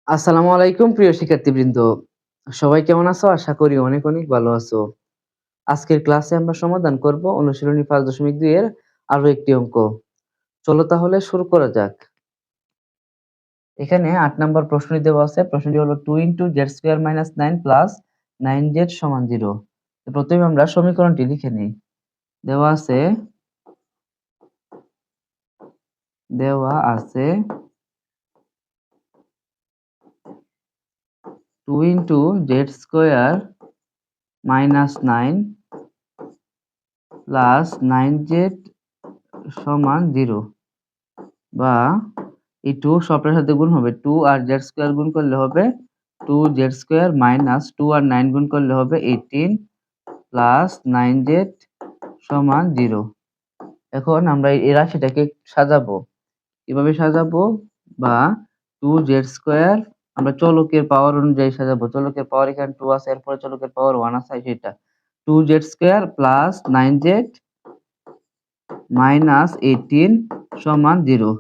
আসসালামু আলাইকুম প্রিয় শিক্ষার্থীবৃন্দ। সবাই কেমন আছো? আশা করি অনেক অনেক ভালো আছো। আজকের ক্লাসে আমরা সমাধান করব অনুশীলনী 5.2 এর আরো একটি অঙ্ক। চলো তাহলে শুরু করা যাক। এখানে 8 নম্বর প্রশ্নটি দেওয়া আছে। প্রশ্নটি হলো 2 z² - 9 প্লাস 9z সমান 0। তো প্রথমে আমরা সমীকরণটি লিখে নিই। দেওয়া আছে 2 z² - 9 প্লাস 9z সমান 0, বা এই 2 সবটার সাথে গুণ হবে 2 আর z² গুণ করলে হবে 2z² মাইনাস 2 আর 9 গুণ করলে হবে 18 প্লাস 9z সমান 0। এখন আমরা এই রাশিটাকে সাজাবো। কিভাবে সাজাবো? বা 2z² আমরা চলকের পাওয়ার অনুযায়ী সাজাবো। চলকের পাওয়ার এখানে 2 আছে, এরপরে চলকের পাওয়ার 1 আছে, সেটা 2z² প্লাস 9z মাইনাস 18 সমান 0।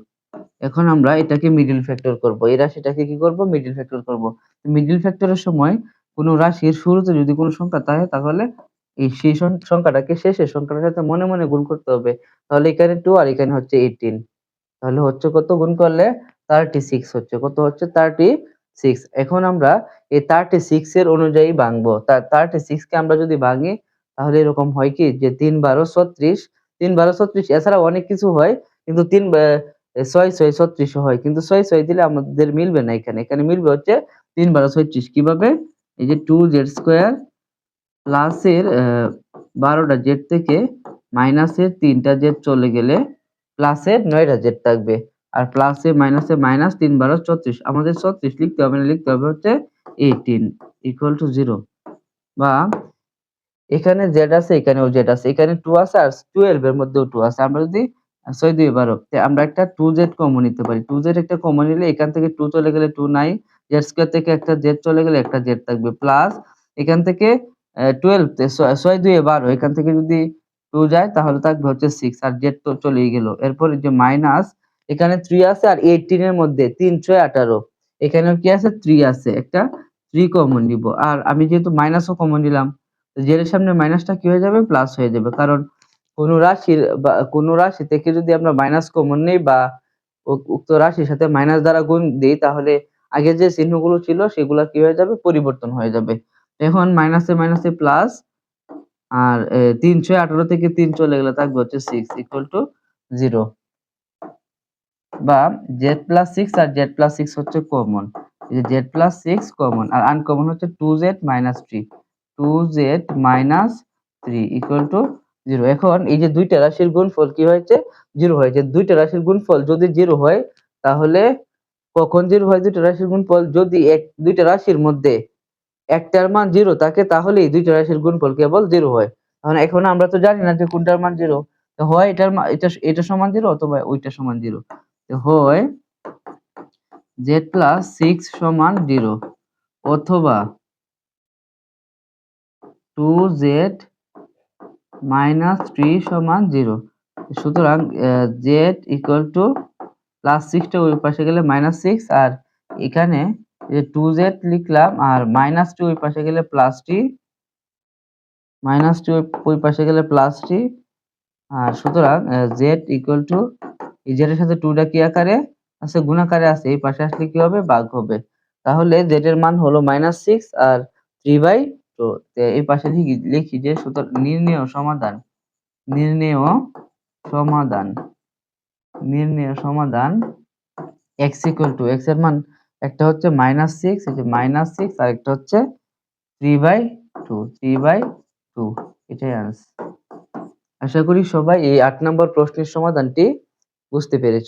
এখন আমরা এটাকে মিডল ফ্যাক্টর করব। এই রাশিটাকে কি করব? মিডল ফ্যাক্টর করব। মিডল ফ্যাক্টরের সময় কোনো রাশির শুরুতে যদি কোনো সংখ্যা থাকে, তাহলে সেই সংখ্যাটাকে শেষের সংখ্যাটার সাথে মনে মনে গুণ করতে হবে। তাহলে এখানে 2 আর এখানে হচ্ছে 18। তাহলে হচ্ছে কত গুণ করলে 36 হচ্ছে। কত হচ্ছে? 36। এখন আমরা এই 36 এর অনুযায়ী ভাঙবো। 36 কে আমরা যদি ভাঙি তাহলে এরকম হয় কি যে 3 12 36, 3 12 36, এছাড়া অনেক কিছু হয়, কিন্তু 6 6 36 হয়, কিন্তু 6 6 দিলে আমাদের মিলবে না। এখানে মিলবে হচ্ছে 3 12 36। কিভাবে? এই যে 2z² প্লাস এর 12টা জেড থেকে মাইনাসের 3টা জেড চলে গেলে প্লাসের 9টা জেড থাকবে। আর প্লাসে মাইনাসে মাইনাস 3 12 34, আমাদের 36 লিখতে হবে না, লিখতে হবে হচ্ছে 18 ইকুয়াল টু 0। বা এখানে জেড আছে, এখানেও জেড আছে, এখানে 2 আছে আর 12 এর মধ্যেও 2 আছে। আমরা যদি 6 2 12, আমরা একটা 2z কমন নিতে পারি। 2z একটা কমন নিলে এখান থেকে 2 চলে গেলে 2 নাই, z² থেকে একটা z চলে গেলে একটা z থাকবে, প্লাস এখান থেকে 12 তে 6 2 12, এখান থেকে যদি 2 যায় তাহলে থাকবে হচ্ছে 6, আর z তো চলেই গেল। এরপর যে মাইনাস এখানে 3 আছে আর 18 এর মধ্যে 3 6 18, এখানেও কি আছে? 3 আছে, একটা 3 কমন নিব। আর আমি যেহেতু মাইনাসও কমন নিলাম, জেড এর সামনে মাইনাসটা কি হয়ে যাবে? প্লাস হয়ে যাবে। কারণ কোন রাশি থেকে যদি আমরা মাইনাস কমন নেই বা উক্ত রাশির সাথে মাইনাস দ্বারা গুণ দিই, তাহলে আগে যে চিহ্নগুলো ছিল সেগুলো কি হয়ে যাবে? পরিবর্তন হয়ে যাবে। এখন মাইনাসে মাইনাসে প্লাস, আর 3 6 18 থেকে 3 চলে গেলে থাকবে হচ্ছে 6 ইকুয়াল টু 0। বা z+6 আর z+6 হচ্ছে কমন। এই যে z+6 কমন, আর আনকমন হচ্ছে 2z - 3, 2z - 3 ইকুয়াল টু 0। এখন এই যে দুইটা রাশির গুণফল কি হয়েছে? 0 হয়েছে। দুইটা রাশির গুণফল যদি 0 হয়, তাহলে কখন 0 হয় দুইটা রাশির গুণফল? যদি দুইটা রাশির মধ্যে একটার মান 0 থাকে, তাহলে এই দুইটা রাশির গুণফল কেবল 0 হয়। এখন আমরা তো জানি না যে কোনটার মান 0। তো হয় এটা সমান 0, অথবা ওইটা সমান 0। তো হয় z+6 সমান 0, অথবা 2z - 3 সমান 0। সুতরাং z ইকুয়াল টু +6টা ওই পাশে গেলে -6, আর এখানে যে 2z লিখলাম, আর -2 ওই পাশে গেলে +t, -2 ওই পাশে গেলে +t। আর সুতরাং z ইকুয়াল টু এই z এর সাথে 2টা কি আকারে আছে? গুণ আকারে আছে। এই পাশে আসলে কি হবে? ভাগ হবে। তাহলে z এর মান হলো -6 আর 3/2। এই পাশে লিখি যে সুতরাং নির্ণেয় সমাধান, নির্ণেয় সমাধান, নির্ণেয় সমাধান x ইকুয়াল টু, x এর মান একটা হচ্ছে -6, এই যে -6, আর একটা হচ্ছে 3/2, এটাই আনসার। আশা করি সবাই এই 8 নম্বর প্রশ্নের সমাধানটি বুঝতে পেরেছো।